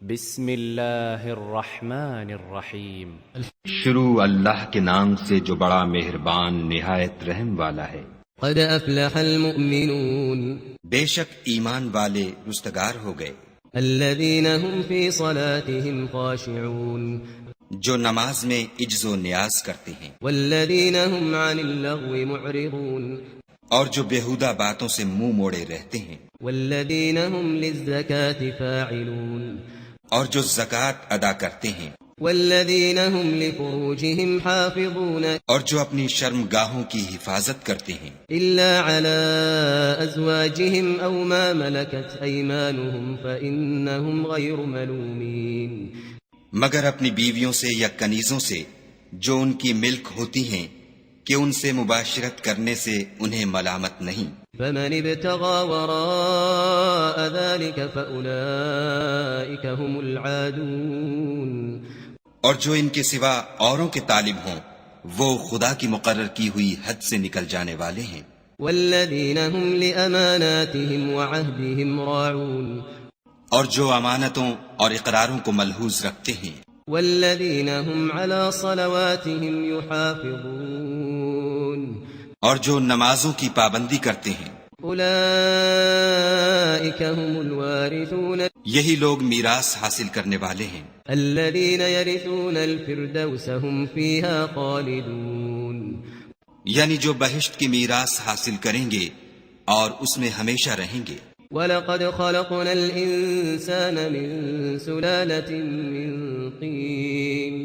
بسم اللہ الرحمن الرحیم۔ شروع اللہ کے نام سے جو بڑا مہربان نہایت رحم والا ہے۔ قد افلح المؤمنون، بے شک ایمان والے رستگار ہو گئے، الذين هم في صلاتهم خاشعون، جو نماز میں عجز و نیاز کرتے ہیں، والذين هم عن اللغو معرضون، اور جو بیہودہ باتوں سے منہ موڑے رہتے ہیں، والذين هم للزكاة فاعلون، اور جو زکوٰۃ ادا کرتے ہیں، والذين هم لفروجهم حافظون، اور جو اپنی شرمگاہوں کی حفاظت کرتے ہیں، إلا على أزواجهم أو ما ملكت أيمانهم فإنهم غير ملومين، مگر اپنی بیویوں سے یا کنیزوں سے جو ان کی ملک ہوتی ہیں کہ ان سے مباشرت کرنے سے انہیں ملامت نہیں۔ فمن ابتغى وراء ذلك فأولئك هم العادون، اور جو ان کے سوا اوروں کے طالب ہوں وہ خدا کی مقرر کی ہوئی حد سے نکل جانے والے ہیں۔ والذين هم لأماناتهم وعهدهم راعون، اور جو امانتوں اور اقراروں کو ملحوظ رکھتے ہیں، والذين هم على صلواتهم يحافظون، اور جو نمازوں کی پابندی کرتے ہیں، أولئك هم الوارثون، یہی لوگ میراث حاصل کرنے والے ہیں، الذين يرثون الفردوس هم فيها خالدون، یعنی جو بہشت کی میراث حاصل کریں گے اور اس میں ہمیشہ رہیں گے۔ وَلَقَدْ خَلَقْنَا الْإِنسَانَ مِن سُلَالَةٍ مِّن طِينٍ،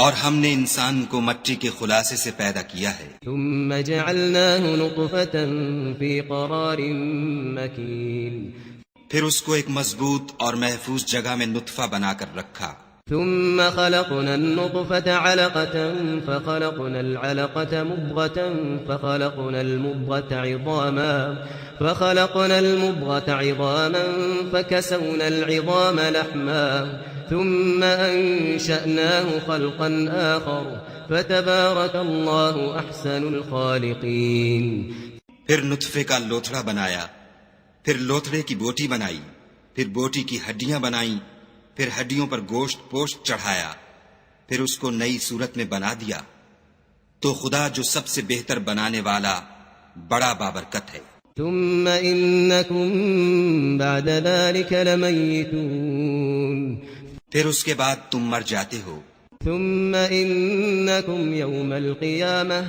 اور ہم نے انسان کو مٹی کے خلاصے سے پیدا کیا ہے، ثُمَّ جَعَلْنَاهُ نُطْفَةً فِي قَرَارٍ مَّكِينٍ، پھر اس کو ایک مضبوط اور محفوظ جگہ میں نطفہ بنا کر رکھا، ثُمَّ خَلَقْنَا النُّطْفَةَ عَلَقَةً فَخَلَقْنَا الْعَلَقَةَ مُضْغَةً فَخَلَقْنَا الْمُضْغَةَ عِظَامًا فَكَسَوْنَا الْعِظَامَ لَحْمًا ثُمَّ أَنشَأْنَاهُ خَلْقًا آخَرَ فَتَبَارَكَ اللَّهُ أَحْسَنُ الْخَالِقِينَ۔ پھر نطفے کا لوتھڑا بنایا، پھر لوتھڑے کی بوٹی بنائی، پھر بوٹی کی ہڈیاں بنائیں، پھر ہڈیوں پر گوشت پوشت چڑھایا، پھر اس کو نئی صورت میں بنا دیا، تو خدا جو سب سے بہتر بنانے والا بڑا بابرکت ہے۔ ثم إنكم بعد ذلك لميتون، پھر اس کے بعد تم مر جاتے ہو، ثم إنكم يوم القيامة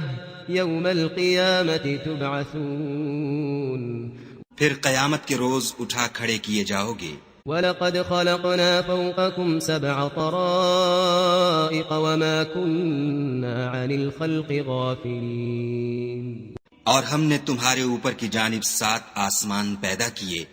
تبعثون، پھر قیامت کے روز اٹھا کھڑے کیے جاؤ گے۔ وَلَقَدْ خَلَقْنَا فَوْقَكُمْ سَبْعَ طَرَائِقَ وَمَا كُنَّا عَنِ الْخَلْقِ غَافِلِينَ، اور ہم نے تمہارے اوپر کی جانب 7 آسمان پیدا کیے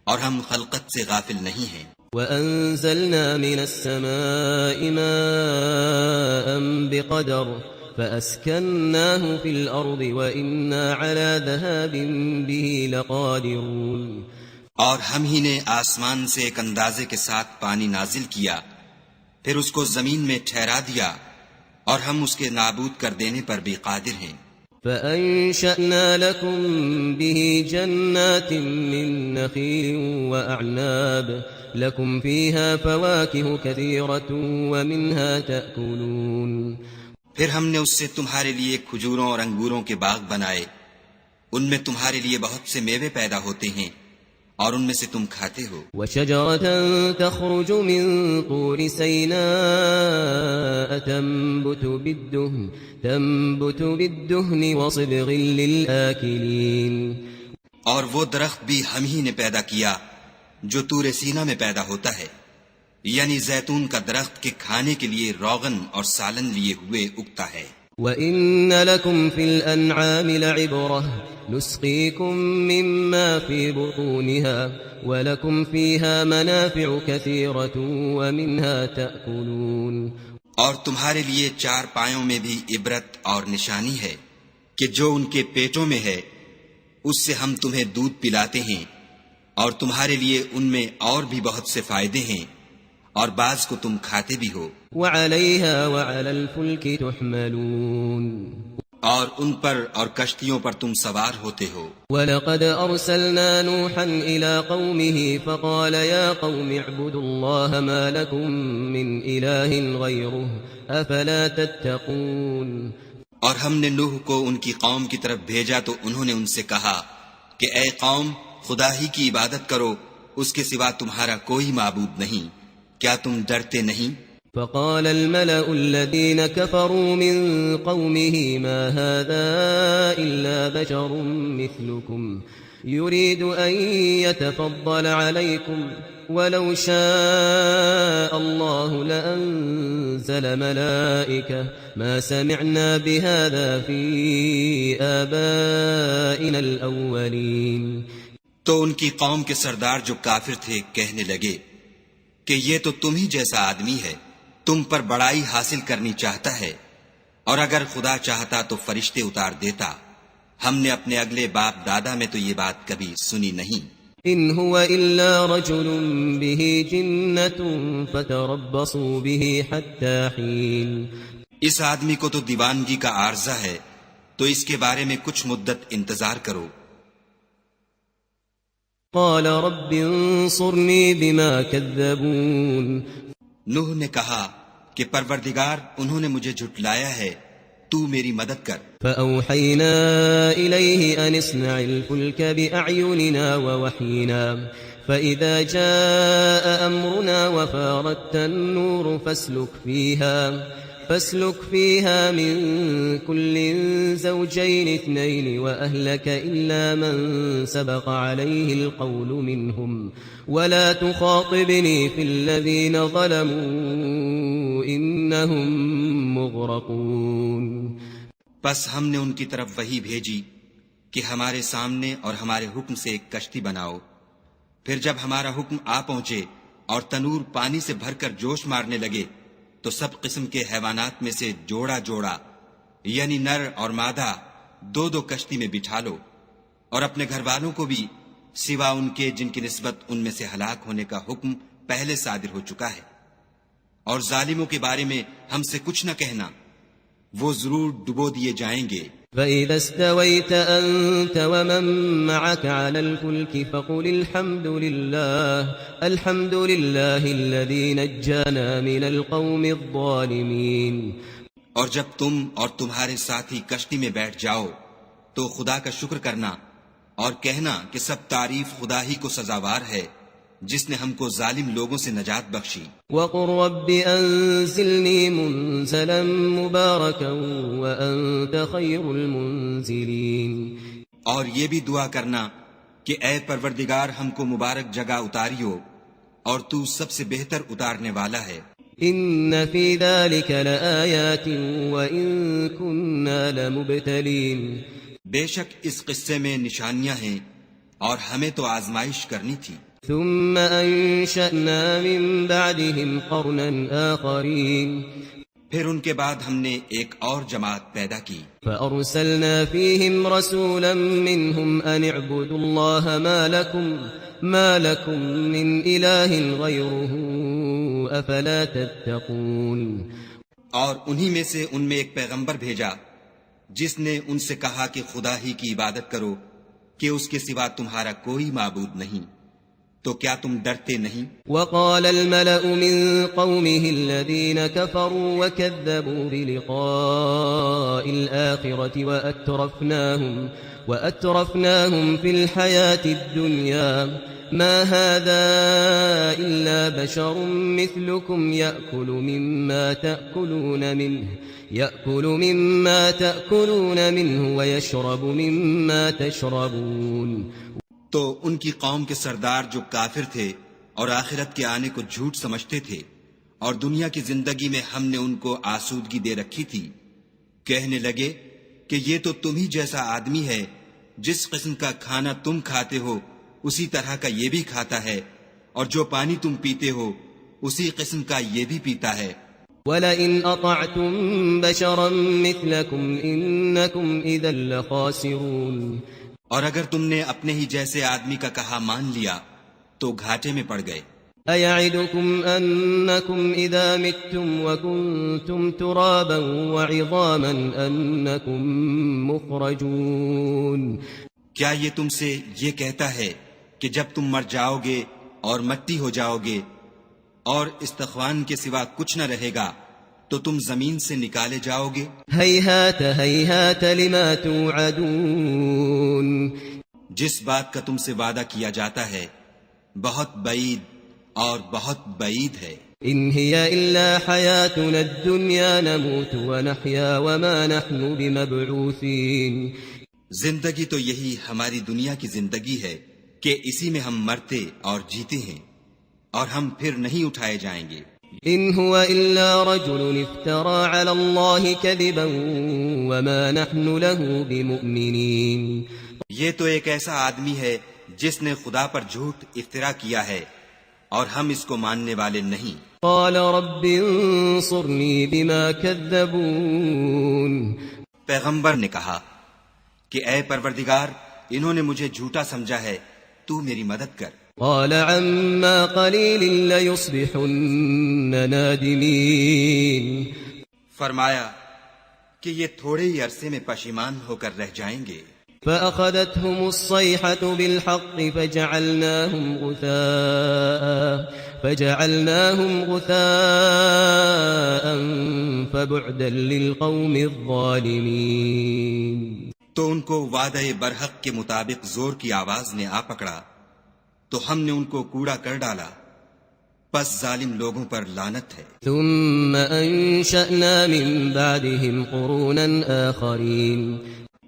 اور ہم خلقت سے غافل نہیں ہیں۔ وَأَنزَلْنَا مِنَ السَّمَاءِ مَاءً بِقَدَرٍ فَأَسْكَنَّاهُ فِي الْأَرْضِ وَإِنَّا عَلَى ذَهَابٍ بِهِ لَقَادِرُونَ، اور ہم ہی نے آسمان سے ایک اندازے کے ساتھ پانی نازل کیا، پھر اس کو زمین میں ٹھہرا دیا، اور ہم اس کے نابود کر دینے پر بھی قادر ہیں۔ فَأَنشَأْنَا لَكُم بِهِ جَنَّاتٍ مِّن نَّخِيلٍ وَأَعْنَابٍ لَكُمْ فِيهَا فَوَاكِهُ كَثِيرَةٌ وَمِنْهَا تَأْكُلُونَ، پھر ہم نے اس سے تمہارے لیے کھجوروں اور انگوروں کے باغ بنائے، ان میں تمہارے لیے بہت سے میوے پیدا ہوتے ہیں اور ان میں سے تم کھاتے ہو۔ وَشَجَرَةً تَخْرُجُ مِن طُورِ سَيْنَاءَ تَنبُتُ بِالدُّهْنِ وَصِبْغٍ لِّلْآكِلِينَ، اور وہ درخت بھی ہم ہی نے پیدا کیا جو طور سینا میں پیدا ہوتا ہے، یعنی زیتون کا درخت کے کھانے کے لیے روغن اور سالن لیے ہوئے اگتا ہے۔ وَإِنَّ لَكُمْ فِي الْأَنْعَامِ لَعِبْرَةً نُسْقِيكُم مِّمَّا فِي بُطُونِهَا وَلَكُمْ فِيهَا مَنَافِعُ كَثِيرَةٌ وَمِنْهَا تَأْكُلُونَ، اور تمہارے لیے 4 پایوں میں بھی عبرت اور نشانی ہے کہ جو ان کے پیٹوں میں ہے اس سے ہم تمہیں دودھ پلاتے ہیں، اور تمہارے لیے ان میں اور بھی بہت سے فائدے ہیں، اور بعض کو تم کھاتے بھی ہو۔ وَعَلَيْهَا وَعَلَى الْفُلْكِ تُحْمَلُونَ، اور ان پر اور کشتیوں پر تم سوار ہوتے ہو. وَلَقَدْ أَرْسَلْنَا نُوحًا إِلَىٰ قَوْمِهِ فَقَالَ يَا قَوْمِ اعْبُدُوا اللَّهَ مَا لَكُم مِّنْ إِلَٰهٍ غَيْرُهُ أَفَلَا تَتَّقُونَ. اور ہم نے نوح کو ان کی قوم کی طرف بھیجا تو انہوں نے ان سے کہا کہ اے قوم، خدا ہی کی عبادت کرو، اس کے سوا تمہارا کوئی معبود نہیں، کیا تم ڈرتے نہیں؟ فقال الملأ الذين كفروا من قومه ما هذا إلا بشر مثلكم يريد أن يتفضل عليكم ولو شاء الله لأنزل ملائكة ما سمعنا بهذا في آبائنا الأولين. تو ان کی قوم کے سردار جو کافر تھے کہنے لگے کہ یہ تو تم ہی جیسا آدمی ہے، تم پر بڑائی حاصل کرنی چاہتا ہے، اور اگر خدا چاہتا تو فرشتے اتار دیتا. ہم نے اپنے اگلے باپ دادا میں تو یہ بات کبھی سنی نہیں. ان هو الا رجل به جنة فتربصوا به حتى حين. اس آدمی کو تو دیوانگی کا عارضہ ہے، تو اس کے بارے میں کچھ مدت انتظار کرو. قال رب انصرني بما كذبون. نوح نے کہا کہ پروردگار، انہوں نے مجھے جھٹلایا ہے، تو میری مدد کر. فأوحينا إليه أن اصنع الفلك بأعيننا ووحينا فإذا جاء أمرنا وفاردت النور فاسلك فيها من كل زوجين اثنين وأهلك إلا من سبق عليه القول منهم ولا تخاطبني في الذين ظلموا إنهم مغرقون. پس ہم نے ان کی طرف وحی بھیجی کہ ہمارے سامنے اور ہمارے حکم سے ایک کشتی بناؤ. پھر جب ہمارا حکم آ پہنچے اور تنور پانی سے بھر کر جوش مارنے لگے تو سب قسم کے حیوانات میں سے جوڑا جوڑا یعنی نر اور مادہ دو دو کشتی میں بٹھا لو، اور اپنے گھر والوں کو بھی سوا ان کے جن کی نسبت ان میں سے ہلاک ہونے کا حکم پہلے صادر ہو چکا ہے. اور ظالموں کے بارے میں ہم سے کچھ نہ کہنا، وہ ضرور ڈبو دیے جائیں گے. فَإِذَا اسْتَوَيْتَ أَنْتَ وَمَن مَّعَكَ عَلَى الْفُلْكِ فَقُلِ الْحَمْدُ لِلَّهِ الَّذِي نَجَّانَا مِنَ الْقَوْمِ الظَّالِمِينَ. اور جب تم اور تمہارے ساتھی کشتی میں بیٹھ جاؤ تو خدا کا شکر کرنا اور کہنا کہ سب تعریف خدا ہی کو سزاوار ہے جس نے ہم کو ظالم لوگوں سے نجات بخشی. وَقُلْ رَبِّ أَنزِلْنِي مُنزَلًا مُبَارَكًا وَأَنْتَ خَيْرُ الْمُنزِلِينَ. اور یہ بھی دعا کرنا کہ اے پروردگار ہم کو مبارک جگہ اتاریو اور تو سب سے بہتر اتارنے والا ہے. إِنَّ فِي ذَلِكَ لَآيَاتٍ وَإِن كُنَّا لَمُبْتَلِينَ. بے شک اس قصے میں نشانیاں ہیں اور ہمیں تو آزمائش کرنی تھی. ثم أنشأنا من بعدهم قرنا آخرين. پھر ان کے بعد ہم نے ایک اور جماعت پیدا کی. فأرسلنا فيهم رسولا منهم أن اعبدوا الله ما لكم من إله غيره أفلا تتقون. اور انہی میں سے ان میں ایک پیغمبر بھیجا جس نے ان سے کہا کہ خدا ہی کی عبادت کرو کہ اس کے سوا تمہارا کوئی معبود نہیں، تو کیا تم ڈرتے نہیں؟ وقال الملأ من قومه الذين كفروا وكذبوا بلقاء الآخرة وأترفناهم في الحياة الدنيا ما هذا إلا بشر مثلكم يأكل مما تأكلون منه ويشرب مما تشربون. تو ان کی قوم کے سردار جو کافر تھے اور آخرت کے آنے کو جھوٹ سمجھتے تھے اور دنیا کی زندگی میں ہم نے ان کو آسودگی دے رکھی تھی، کہنے لگے کہ یہ تو تم ہی جیسا آدمی ہے، جس قسم کا کھانا تم کھاتے ہو اسی طرح کا یہ بھی کھاتا ہے، اور جو پانی تم پیتے ہو اسی قسم کا یہ بھی پیتا ہے. وَلَئِنْ أَطَعْتُمْ بَشَرًا مِثْلَكُمْ إِنَّكُمْ إِذًا لَخَاسِرُونَ. اور اگر تم نے اپنے ہی جیسے آدمی کا کہا مان لیا تو گھاٹے میں پڑ گئے. أيعدكم أنكم إذا متم وكنتم ترابا وعظاما أنكم مخرجون؟ کیا یہ تم سے یہ کہتا ہے کہ جب تم مر جاؤ گے اور مٹی ہو جاؤ گے اور استخوان کے سوا کچھ نہ رہے گا تو تم زمین سے نکالے جاؤ گے؟ هيهات هيهات لما توعدون. جس بات کا تم سے وعدہ کیا جاتا ہے بہت بعید اور بہت بعید ہے. إن هي إلا حياتنا الدنيا نموت ونحيا وما نحن بمبعوثين. زندگی تو یہی ہماری دنیا کی زندگی ہے کہ اسی میں ہم مرتے اور جیتے ہیں اور ہم پھر نہیں اٹھائے جائیں گے. إن هو إلا رجل افترى على الله كذبا وما نحن له بمؤمنين. یہ تو ایک ایسا آدمی ہے جس نے خدا پر جھوٹ افترا کیا ہے اور ہم اس کو ماننے والے نہیں. قال رب انصرني بما كذبون. پیغمبر نے کہا کہ اے پروردگار انہوں نے مجھے جھوٹا سمجھا ہے تو میری مدد کر. قال عما قليل ليصبحن نادمين. فرمایا کہ یہ تھوڑے ہی عرصے میں پشیمان ہو کر رہ جائیں گے. فأخذتهم الصيحة بالحق فجعلناهم غثاء فبعدا للقوم الظالمين. تو ان کو وعدہ برحق کے مطابق زور کی آواز نے آ پکڑا تو ہم نے ان کو کوڑا کر ڈالا پس ظالم لوگوں پر لعنت ہے. ثم أنشأنا من بعدهم قرونا آخرين.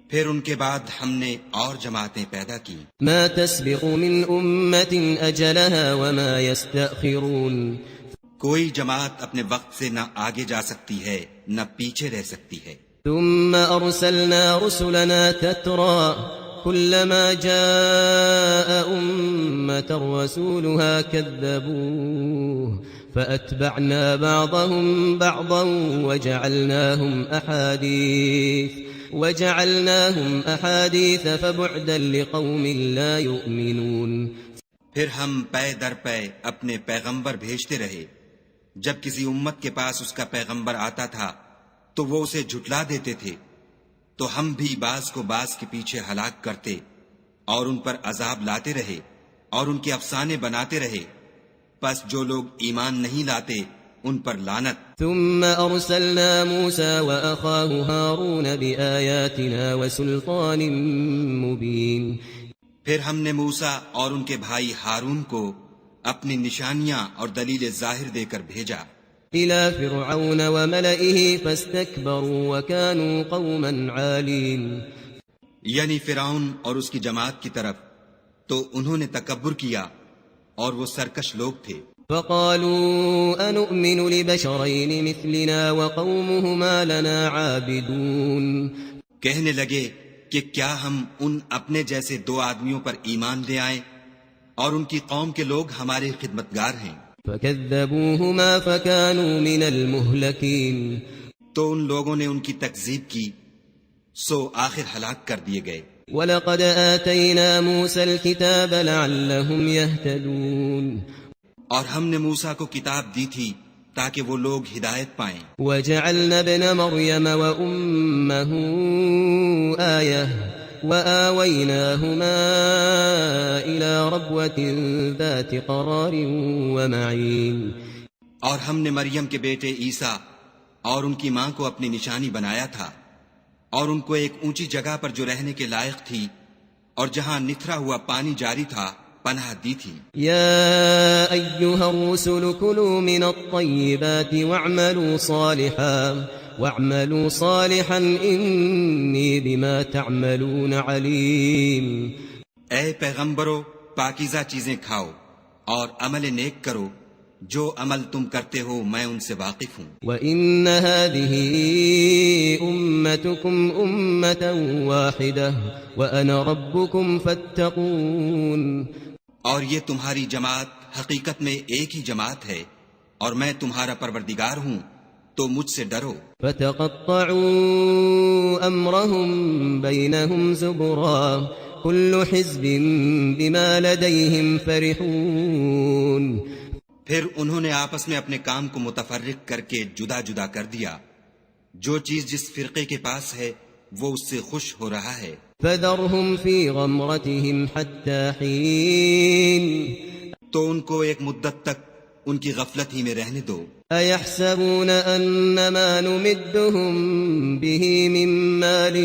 پھر ان کے بعد ہم نے اور جماعتیں پیدا کی. ما تسبق من أمة أجلها وما يستأخرون. کوئی جماعت اپنے وقت سے نہ آگے جا سکتی ہے نہ پیچھے رہ سکتی ہے. ثم أرسلنا رسلنا تترى كلما جاء أمة رسولها كذبوه فأتبعنا بعضهم بعضا وجعلناهم أحاديث فبعدا لقوم لا يؤمنون. پھر ہم پے در پے اپنے پیغمبر بھیجتے رہے. جب کسی امت کے پاس اس کا پیغمبر آتا تھا تو وہ اسے جھٹلا دیتے تھے تو ہم بھی بعض کو بعض کے پیچھے ہلاک کرتے اور ان پر عذاب لاتے رہے اور ان کے افسانے بناتے رہے. پس جو لوگ ایمان نہیں لاتے ان پر لعنت. ثم أرسلنا موسى وأخاه هارون بآياتنا وسلطان مبين. پھر ہم نے موسیٰ اور ان کے بھائی ہارون کو اپنی نشانیاں اور دلیل ظاہر دے کر بھیجا. إلى فرعون وملئه فاستكبروا وكانوا قوما عالين. یعنی فرعون اور اس کی جماعت کی طرف تو انہوں نے تکبر کیا اور وہ سرکش لوگ تھے. فقالوا أنؤمن لبشرين مثلنا وقومهما لنا عابدون. کہنے لگے کہ کیا ہم ان اپنے جیسے دو آدمیوں پر ایمان لے آئیں اور ان کی قوم کے لوگ ہمارے خدمتگار ہیں. فكذبوهما فكانوا من المهلكين. تو ان لوگوں نے ان کی تکذیب کی سو آخر ہلاک کر دیے گئے. وَلَقَدْ آتَيْنَا مُوسَى الْكِتَابَ لَعَلَّهُمْ يَهْتَدُونَ. اور ہم نے موسیٰ کو کتاب دی تھی تاکہ وہ لوگ ہدایت پائیں. وَجَعَلْنَا ابْنَ مَرْيَمَ وَأُمَّهُ آيَةً وَآوَيْنَاهُمَا إِلَى رَبْوَةٍ ذَاتِ قَرَارٍ وَمَعِينٍ. اور ہم نے مریم کے بیٹے عیسیٰ اور ان کی ماں کو اپنی نشانی بنایا تھا اور ان کو ایک اونچی جگہ پر جو رہنے کے لائق تھی اور جہاں نتھرا ہوا پانی جاری تھا پناہ دی تھی. يا أيها الرسل كلوا من الطيبات واعملوا صالحا إني بما تعملون عليم. اے پیغمبرو پاکیزہ چیزیں کھاؤ اور عمل نیک کرو جو عمل تم کرتے ہو میں ان سے واقف ہوں. وَإِنَّ هَذِهِ أُمَّتُكُمْ أُمَّةً وَاحِدَةً وَأَنَا رَبُّكُمْ فَاتَّقُونَ. اور یہ تمہاری جماعت حقیقت میں ایک ہی جماعت ہے اور میں تمہارا پروردگار ہوں تو مجھ سے ڈرو. فَتَقَطَّعُوا أَمْرَهُمْ بَيْنَهُمْ زُبُرًا كُلُّ حِزْبٍ بِمَا لَدَيْهِمْ فَرِحُونَ. پھر انہوں نے آپس میں اپنے کام کو متفرق کر کے جدا جدا کر دیا. جو چیز جس فرقے کے پاس ہے وہ اس سے خوش ہو رہا ہے. فذرهم في غمرتهم حتى حين تو ان کو ایک مدت تک ان کی غفلت ہی میں رہنے دو. أيحسبون أن ما نمدهم به من مال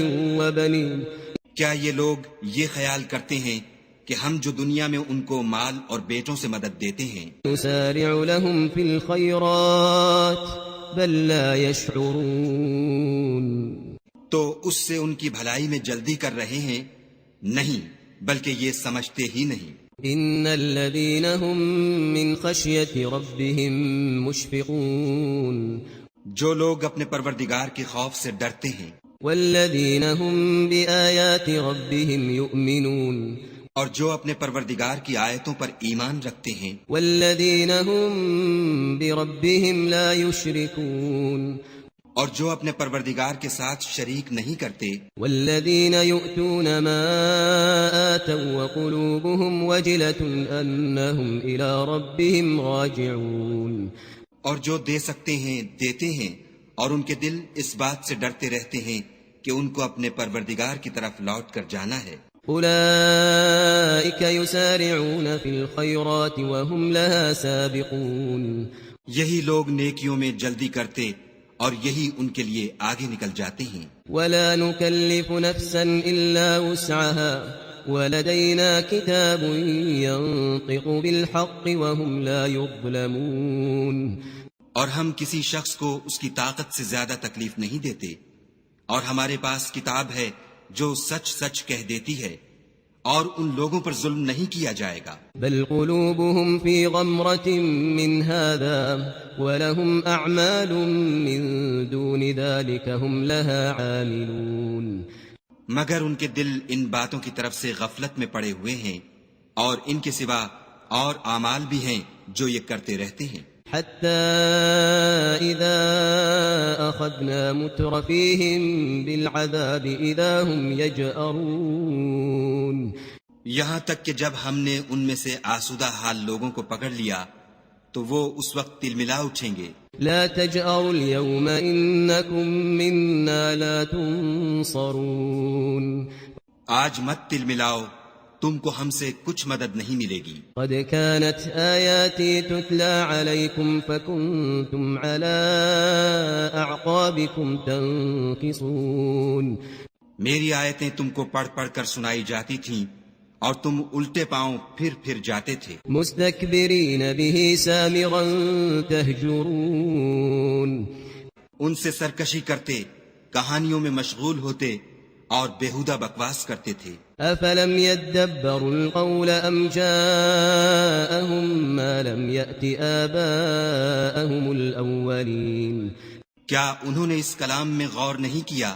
وبنين کیا یہ لوگ یہ خیال کرتے ہیں کہ ہم جو دنیا میں ان کو مال اور بیٹوں سے مدد دیتے ہیں نسارع لهم في الخيرات بل لا يشعرون تو اس سے ان کی بھلائی میں جلدی کر رہے ہیں؟ نہیں، بلکہ یہ سمجھتے ہی نہیں. ان الذين هم من خشية ربهم مشفقون جو لوگ اپنے پروردگار کے خوف سے ڈرتے ہیں والذين هم بآيات ربهم يؤمنون اور جو اپنے پروردگار کی آیتوں پر ایمان رکھتے ہیں والذين هم بربهم لا يشركون اور جو اپنے پروردگار کے ساتھ شریک نہیں کرتے والذين يؤتون ما آتوا وقلوبهم وجلة أنهم إلى ربهم راجعون اور جو دے سکتے ہیں دیتے ہیں اور ان کے دل اس بات سے ڈرتے رہتے ہیں کہ ان کو اپنے پروردگار کی طرف لوٹ کر جانا ہے. أولئك يسارعون في الخيرات وهم لها سابقون یہی لوگ نیکیوں میں جلدی کرتے اور یہی ان کے لیے آگے نکل جاتے ہیں. ولا نكلف نفسا إلا وسعها ولدينا كتاب ينطق بالحق وهم لا يظلمون اور ہم کسی شخص کو اس کی طاقت سے زیادہ تکلیف نہیں دیتے اور ہمارے پاس کتاب ہے جو سچ سچ کہہ دیتی ہے اور ان لوگوں پر ظلم نہیں کیا جائے گا. بل قلوبهم في غمرة من هذا ولهم أعمال من دون ذلك هم لها عاملون مگر ان کے دل ان باتوں کی طرف سے غفلت میں پڑے ہوئے ہیں اور ان کے سوا اور اعمال بھی ہیں جو یہ کرتے رہتے ہیں. حتى إذا أخذنا مترفيهم بالعذاب إذا هم يجأرون یہاں تک کہ جب ہم نے ان میں سے آسودہ حال لوگوں کو پکڑ لیا تو وہ اس وقت تلملا اٹھیں گے. لا تجأروا اليوم إنكم منا لا تنصرون آج مت تلملاؤ، تم کو ہم سے کچھ مدد نہیں ملے گی. قد كانت آياتي تتلى عليكم فكنتم على أعقابكم تنكصون میری آیتیں تم کو پڑھ پڑھ کر سنائی جاتی تھیں اور تم الٹے پاؤں پھر جاتے تھے. مستكبرين به سامرا تهجرون ان سے سرکشی کرتے، کہانیوں میں مشغول ہوتے اور بیہودہ بکواس کرتے تھے. أفلم يدبروا القول أم جاءهم ما لم يأت آباءهم الأولين کیا انہوں نے اس کلام میں غور نہیں کیا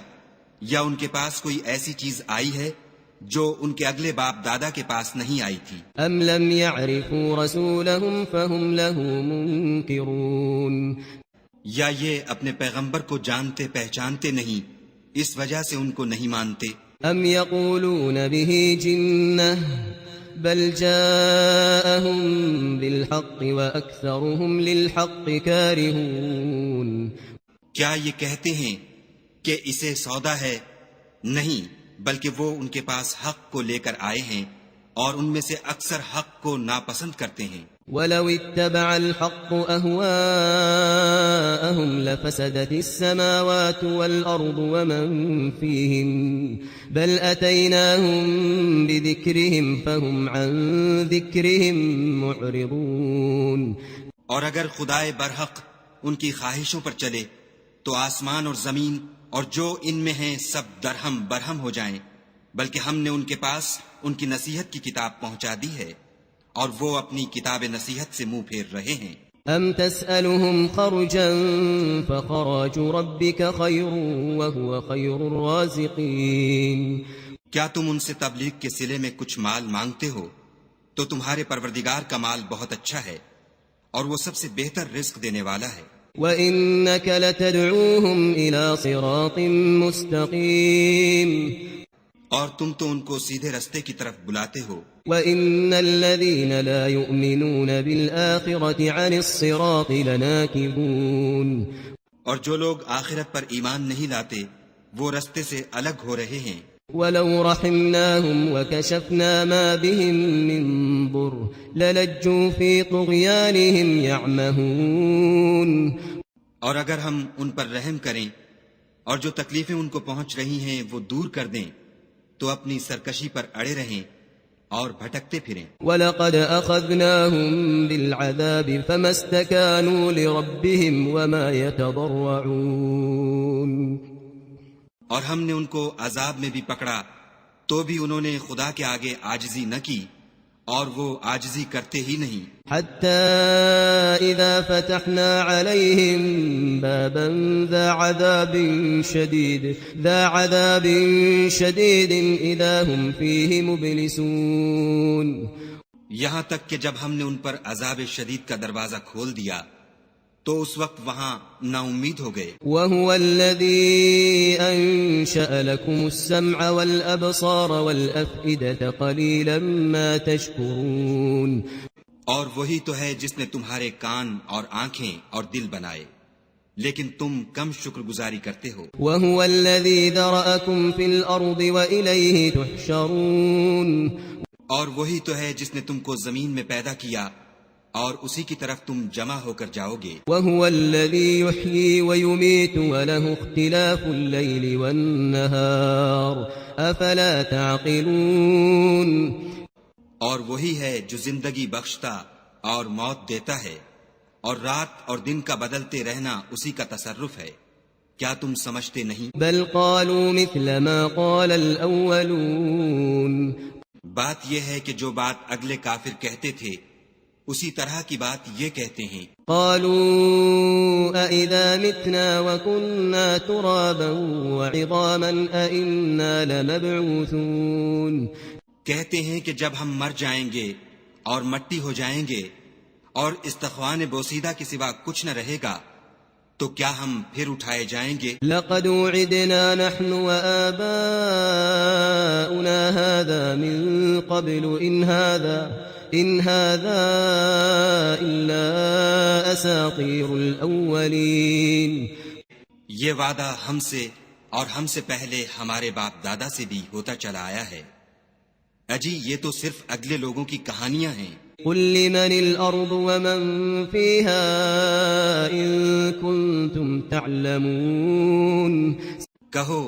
یا ان کے پاس کوئی ایسی چیز آئی ہے جو ان کے اگلے باپ دادا کے پاس نہیں آئی تھی؟ أم لم يعرفوا رسولهم فهم له منكرون یا یہ اپنے پیغمبر کو جانتے پہچانتے نہیں اس وجہ سے ان کو نہیں مانتے؟ أم يقولون به جنة بل جاءهم بالحق وأكثرهم للحق كارهون کیا یہ کہتے ہیں کہ اسے سودا ہے؟ نہیں، بلکہ وہ ان کے پاس حق کو لے کر آئے ہیں اور ان میں سے اکثر حق کو ناپسند کرتے ہیں. ولو اتبع الحق أهواءهم لفسدت السماوات والأرض ومن فيهن بل أتيناهم بذكرهم فهم عن ذكرهم معرضون اور اگر خدائے برحق ان کی خواہشوں پر چلے تو آسمان اور زمین اور جو ان میں ہیں سب درہم برہم ہو جائیں، بلکہ ہم نے ان کے پاس ان کی نصیحت کی کتاب پہنچا دی ہے اور وہ اپنی کتاب نصیحت سے منہ پھیر رہے ہیں. ام تسألهم خرجا فخراج ربك خير وهو خير الرازقين کیا تم ان سے تبلیغ کے صلے میں کچھ مال مانگتے ہو تو تمہارے پروردگار کا مال بہت اچھا ہے اور وہ سب سے بہتر رزق دینے والا ہے. وَإِنَّكَ لَتَدْعُوهُمْ إِلَى صِرَاطٍ مُسْتَقِيمٍ اور تم تو ان کو سیدھے رستے کی طرف بلاتے ہو، وَإِنَّ الَّذِينَ لَا يُؤْمِنُونَ بِالْآخِرَةِ عَنِ الصِّرَاطِ لَنَاكِبُونَ، اور جو لوگ آخرت پر ایمان نہیں لاتے وہ رستے سے الگ ہو رہے ہیں۔ وَلَوْ رَحِمْنَاهُمْ وَكَشَفْنَا مَا بِهِم مِّن ضُرٍّ لَّلَجُّوا فِي طُغْيَانِهِمْ يَعْمَهُونَ، اور اگر ہم ان پر رحم کریں اور جو تکلیفیں ان کو پہنچ رہی ہیں وہ دور کر دیں تو اپنی سرکشی پر اڑے رہیں اور بھٹکتے پھریں۔ وَلَقَدْ أَخَذْنَاهُمْ بِالْعَذَابِ فَمَا اسْتَكَانُوا لِرَبِّهِمْ وَمَا يَتَضَرَّعُونَ، اور ہم نے ان کو عذاب میں بھی پکڑا تو بھی انہوں نے خدا کے آگے عاجزی نہ کی اور وہ عاجزی کرتے ہی نہیں، حتى إذا فتحنا عليهم بابا ذا عذاب شديد إذا هم فيه مبلسون، یہاں تک کہ جب ہم نے ان پر عذاب شدید کا دروازہ کھول دیا تو اس وقت وہاں نا امید ہو گئے۔ وهو الذي أنشأ لكم السمع والأبصار والأفئدة قليلا ما تشكرون، اور وہی تو ہے جس نے تمہارے کان اور آنکھیں اور دل بنائے، لیکن تم کم شکر گزاری کرتے ہو۔ وهو الذي ذرأكم في الأرض وإليه تحشرون، اور وہی تو ہے جس نے تم کو زمین میں پیدا کیا اور اسی کی طرف تم جمع ہو کر جاؤ گے۔ وهو الذي يحيي ويميت وله اختلاف الليل والنهار أفلا تعقلون، اور وہی ہے جو زندگی بخشتا اور موت دیتا ہے اور رات اور دن کا بدلتے رہنا اسی کا تصرف ہے، کیا تم سمجھتے نہیں؟ بل قالوا مثل ما قال الأولون، بات یہ ہے کہ جو بات اگلے کافر کہتے تھے اسی طرح کی بات یہ کہتے ہیں۔ قالوا أئذا متنا وكنا ترابا وعظاما أئنا لمبعوثون، کہتے ہیں کہ جب ہم مر جائیں گے اور مٹی ہو جائیں گے اور استخوان بوسیدہ کے سوا کچھ نہ رہے گا تو کیا ہم پھر اٹھائے جائیں گے؟ لقد وعدنا نحن وآباؤنا هذا من قبل إن هذا إلا أساطير الأولين، یہ وعدہ ہم سے اور ہم سے پہلے ہمارے باپ دادا سے بھی ہوتا چلا آیا ہے، اجی یہ تو صرف اگلے لوگوں کی کہانیاں ہیں۔ قل لمن الأرض ومن فيها إن كنتم تعلمون، کہو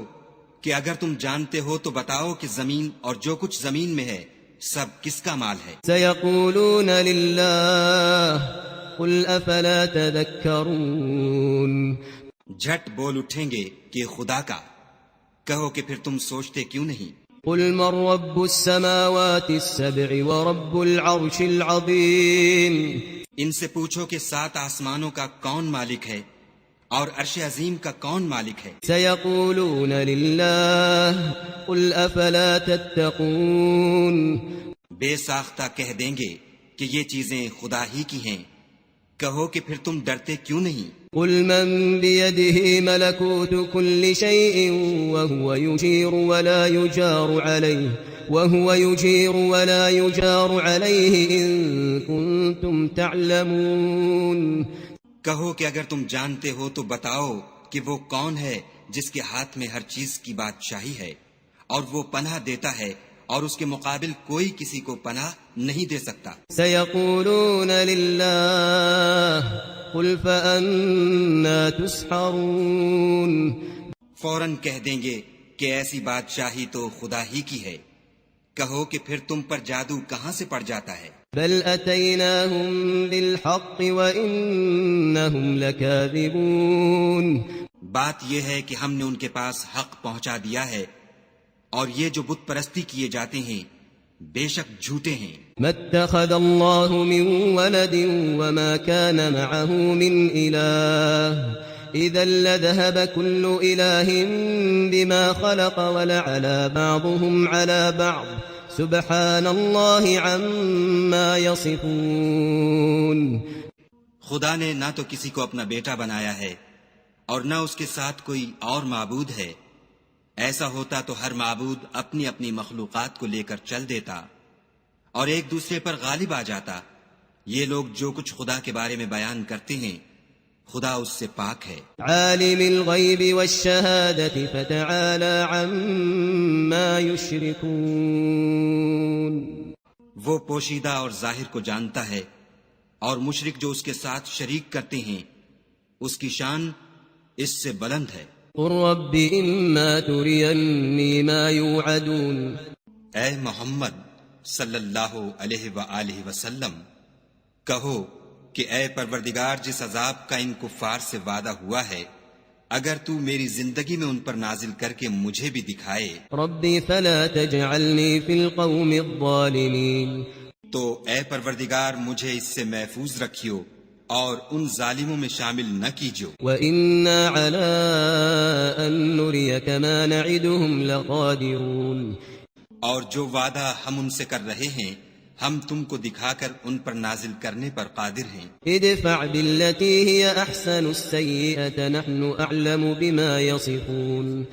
کہ اگر تم جانتے ہو تو بتاؤ کہ زمین اور جو کچھ زمین میں ہے سب کس کا مال ہے؟ سيقولون لله قل أفلا تذكرون، جھٹ بول اٹھیں گے کہ خدا کا، کہو کہ پھر تم سوچتے کیوں نہیں؟ قل من رب السماوات السبع ورب العرش العظيم، ان سے پوچھو کہ 7 آسمانوں کا کون مالک ہے اور عرش عظیم کا کون مالک ہے؟ سيقولون لله قل أفلا تتقون، بے ساختہ کہہ دیں گے کہ یہ چیزیں خدا ہی کی ہیں، کہو کہ پھر تم ڈرتے کیوں نہیں؟ قل من بيده ملكوت كل شيء وهو يجير ولا يجار عليه إن كنتم تعلمون، کہو کہ اگر تم جانتے ہو تو بتاؤ کہ وہ کون ہے جس کے ہاتھ میں ہر چیز کی بادشاہی ہے اور وہ پناہ دیتا ہے اور اس کے مقابل کوئی کسی کو پناہ نہیں دے سکتا۔ سيقولون لله قل فأنا تسحرون، فوراً کہہ دیں گے کہ ایسی بادشاہی تو خدا ہی کی ہے، کہو کہ پھر تم پر جادو کہاں سے پڑ جاتا ہے؟ بل أتيناهم بالحق وإنهم لكاذبون، بات یہ ہے کہ ہم نے ان کے پاس حق پہنچا دیا ہے اور یہ جو بت پرستی کیے جاتے ہیں بے شک جھوٹے ہیں۔ ما اتخذ الله من ولد وما كان معه من إله إذا لذهب كل إله بما خلق ولعلى بعضهم على بعض سبحان الله عما يصفون، خدا نے نہ تو کسی کو اپنا بیٹا بنایا ہے اور نہ اس کے ساتھ کوئی اور معبود ہے، ایسا ہوتا تو ہر معبود اپنی اپنی مخلوقات کو لے کر چل دیتا اور ایک دوسرے پر غالب آ جاتا۔ یہ لوگ جو کچھ خدا کے بارے میں بیان کرتے ہیں خدا اس سے پاک ہے۔ عالم الغیب والشہادة فتعالى عما يشركون۔ وہ پوشیدہ اور ظاہر کو جانتا ہے، اور مشرک جو اس کے ساتھ شریک کرتے ہیں اس کی شان اس سے بلند ہے۔ قل رب اما ترینی ما یوعدون۔ اے محمد صلی اللہ علیہ وآلہ وسلم کہو کہ اے پروردگار جس عذاب کا ان کفار سے وعدہ ہوا ہے اگر تو میری زندگی میں ان پر نازل کر کے مجھے بھی دکھائے رب فلا تجعلنی فی القوم الظالمین۔ تو اے پروردگار مجھے اس سے محفوظ رکھیو اور ان ظالموں میں شامل نہ کیجو۔ وَإِنَّا عَلَىٰ أَن نُّرِيَكَ مَا نَعِدُهُمْ لَقَادِرُونَ۔ اور جو وعدہ ہم ان سے کر رہے ہیں ہم تم کو دکھا کر ان پر نازل کرنے پر قادر ہیں۔ ادفع بالتي هي احسن السيئة نحن اعلم بما يصفون۔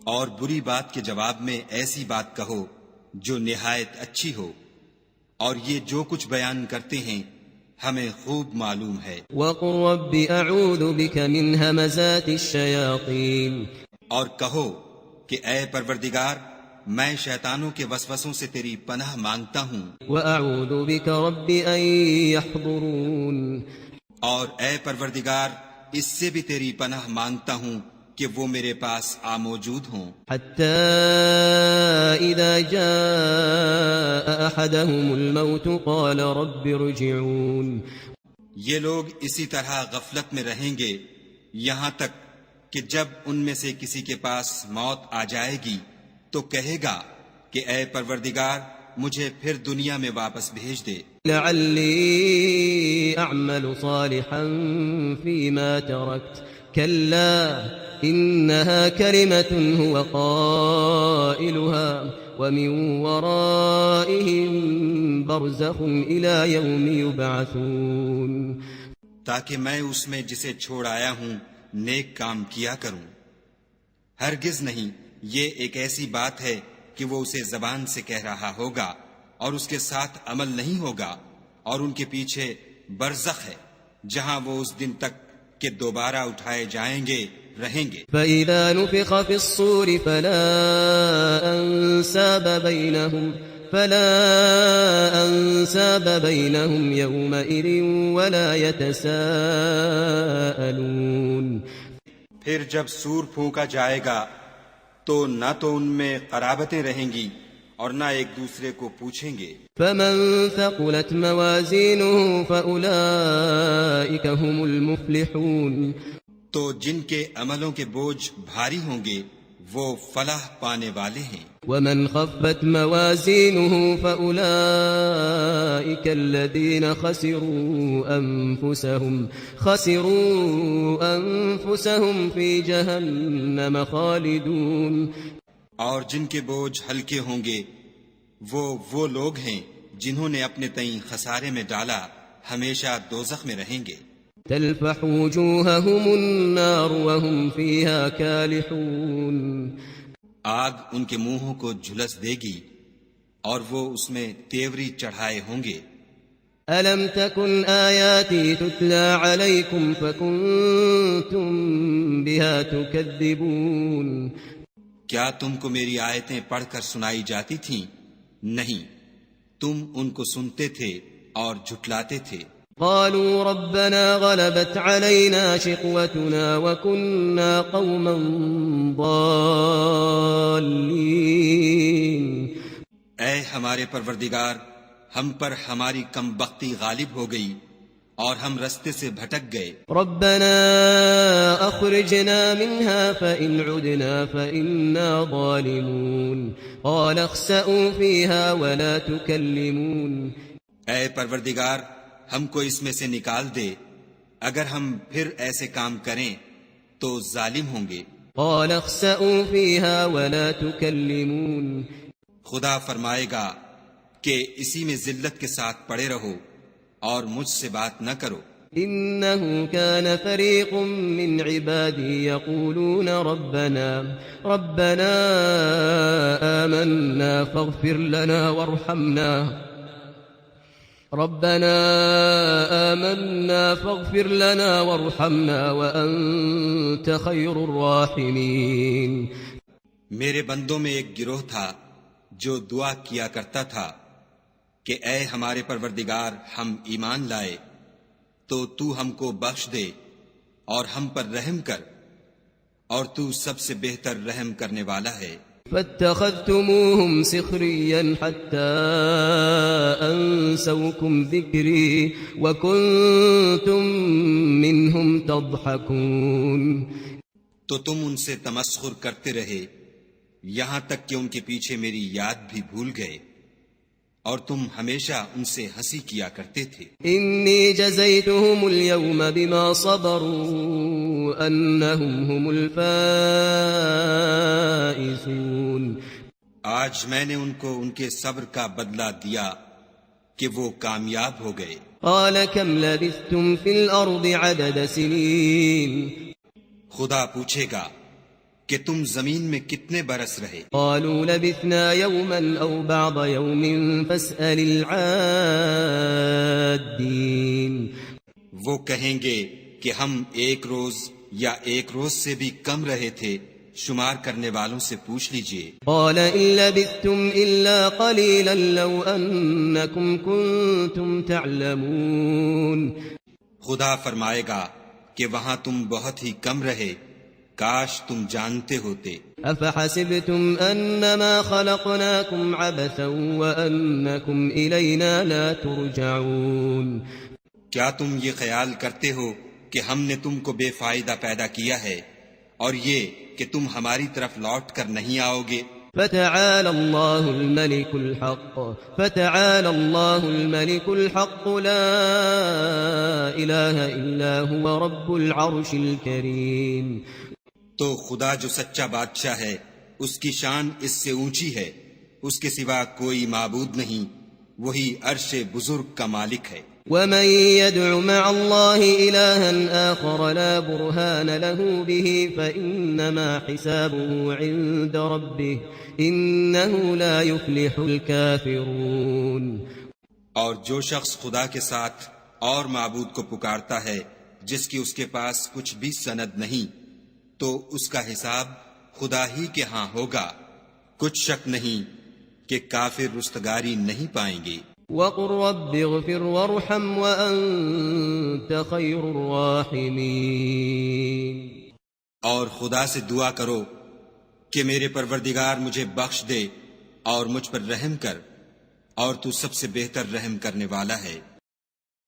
اور بری بات کے جواب میں ایسی بات کہو جو نہایت اچھی ہو، اور یہ جو کچھ بیان کرتے ہیں ہمیں خوب معلوم ہے۔ وقل رب اعوذ بك من همزات الشياطين۔ اور کہو کہ اے پروردگار میں شیطانوں کے وسوسوں سے تیری پناہ مانگتا ہوں، واعوذ بك رب ان يحضرون۔ اور اے پروردگار اس سے بھی تیری پناہ مانگتا ہوں کہ وہ میرے پاس آ موجود ہوں۔ حتى اذا جاء احدهم الموت قال رب ارجعون۔ یہ لوگ اسی طرح غفلت میں رہیں گے یہاں تک کہ جب ان میں سے کسی کے پاس موت آ جائے گی تو کہے گا کہ اے پروردگار مجھے پھر دنیا میں واپس بھیج دے، لعلی اعمل صالحا فيما تركت كلا انها كلمة هو قائلها ومن ورائهم برزخ الى يوم يبعثون۔ تاکہ میں اس میں جسے چھوڑ آیا ہوں نیک کام کیا کروں۔ ہرگز نہیں، یہ ایک ایسی بات ہے کہ وہ اسے زبان سے کہہ رہا ہوگا اور اس کے ساتھ عمل نہیں ہوگا، اور ان کے پیچھے برزخ ہے جہاں وہ اس دن تک کہ دوبارہ اٹھائے جائیں گے رہیں گے۔ فَإِذَا نُفِخَ فِي الصُّورِ فَلَا أَنْسَابَ بَيْنَهُمْ يَوْمَئِذٍ وَلَا يَتَسَاءَلُونَ۔ پھر جب سور پھونکا جائے گا تو نہ تو ان میں قرابتیں رہیں گی اور نہ ایک دوسرے کو پوچھیں گے۔ فَمَن ثَقُلَتْ مَوَازِينُهُ فَأُولَئِكَ هُمُ الْمُفْلِحُونَ۔ تو جن کے عملوں کے بوجھ بھاری ہوں گے وہ فلاح پانے والے ہیں۔ وَمَنْ خَفَّتْ مَوَازِينُهُ فَأُولَئِكَ الَّذِينَ خَسِرُوا أَنفُسَهُمْ فِي جَهَنَّمَ خَالِدُونَ۔ اور جن کے بوجھ ہلکے ہوں گے وہ لوگ ہیں جنہوں نے اپنے تئیں خسارے میں ڈالا، ہمیشہ دوزخ میں رہیں گے۔ تلفح وجوههم النار وهم فيها كالحون۔ آگ ان کے منہوں کو جھلس دے گی اور وہ اس میں تیوری چڑھائے ہوں گے۔ أَلَمْ تَكُنْ آيَاتِي تُتْلَى عَلَيْكُمْ فَكُنْتُمْ بِهَا تُكَذِّبُونَ۔ کیا تم کو میری آیتیں پڑھ کر سنائی جاتی تھیں؟ نہیں، تم ان کو سنتے تھے اور جھٹلاتے تھے۔ قالوا ربنا غلبت علينا شقوتنا وكنا قوما ضالين۔ اے ہمارے پروردگار ہم پر ہماری کم بختی غالب ہو گئی اور ہم رستے سے بھٹک گئے۔ ربنا اخرجنا منها فإن عدنا فإنا ظالمون قال اخسئوا فيها ولا تكلمون۔ اے پروردگار ہم کو اس میں سے نکال دے، اگر ہم پھر ایسے کام کریں تو ظالم ہوں گے۔ قال اخسئوا فيها ولا تكلمون۔ خدا فرمائے گا کہ اسی میں ذلت کے ساتھ پڑے رہو اور مجھ سے بات نہ کرو۔ إنه كان فريق من عبادي يقولون ربنا آمنا فاغفر لنا وارحمنا وأنت خير الراحمين. میرے بندوں میں ایک گروہ تھا جو دعا کیا کرتا تھا کہ اے ہمارے پروردگار، ہم ایمان لائے تو تو ہم کو بخش دے اور ہم پر رحم کر، اور تو سب سے بہتر رحم کرنے والا ہے. فاتخذتموهم سخريا حتى أنسوكم ذكري وكنتم منهم تضحكون. تو تم ان سے تمسخر کرتے رہے یہاں تک کہ ان کے پیچھے میری یاد بھی بھول گئے، اور تم ہمیشہ ان سے ہنسی کیا کرتے تھے. إني جزيتهم اليوم بما صبروا أنهم هم الفائزون. آج میں نے ان کو ان کے صبر کا بدلہ دیا کہ وہ کامیاب ہو گئے. قال كم لبثتم في الأرض عدد سنين. خدا پوچھے گا کہ تم زمین میں کتنے برس رہے. قالوا لبثنا يوما أو بعض يوم فاسأل العادين. وہ کہیں گے کہ ہم ایک روز یا ایک روز سے بھی کم رہے تھے، شمار کرنے والوں سے پوچھ لیجئے. قال إن لبثتم إلا قليلا لو أنكم كنتم تعلمون. خدا فرمائے گا کہ وہاں تم بہت ہی کم رہے، کاش تم جانتے ہوتے. أفحسبتم أنما خلقناكم عبثا وأنكم إلينا لا ترجعون. کیا تم یہ خیال کرتے ہو کہ ہم نے تم کو بے فائدہ پیدا کیا ہے اور یہ کہ تم ہماری طرف لوٹ کر نہیں آؤ گے. فتعالى الله الملك الحق لا إله إلا هو رب العرش الكريم. تو خدا جو سچا بادشاہ ہے اس کی شان اس سے اونچی ہے، اس کے سوا کوئی معبود نہیں، وہی عرش بزرگ کا مالک ہے. ومن يدع مع الله إلها آخر لا برهان له به فإنما حسابه عند ربه إنه لا يفلح الكافرون. اور جو شخص خدا کے ساتھ اور معبود کو پکارتا ہے جس کی اس کے پاس کچھ بھی سند نہیں، تو اس کا حساب خدا ہی کے ہاں ہوگا. کچھ شک نہیں کہ کافر رستگاری نہیں پائیں گے. وقل رب اغفر وارحم وأنت خير الراحمين. اور خدا سے دعا کرو کہ میرے پروردگار مجھے بخش دے اور مجھ پر رحم کر، اور تو سب سے بہتر رحم کرنے والا ہے.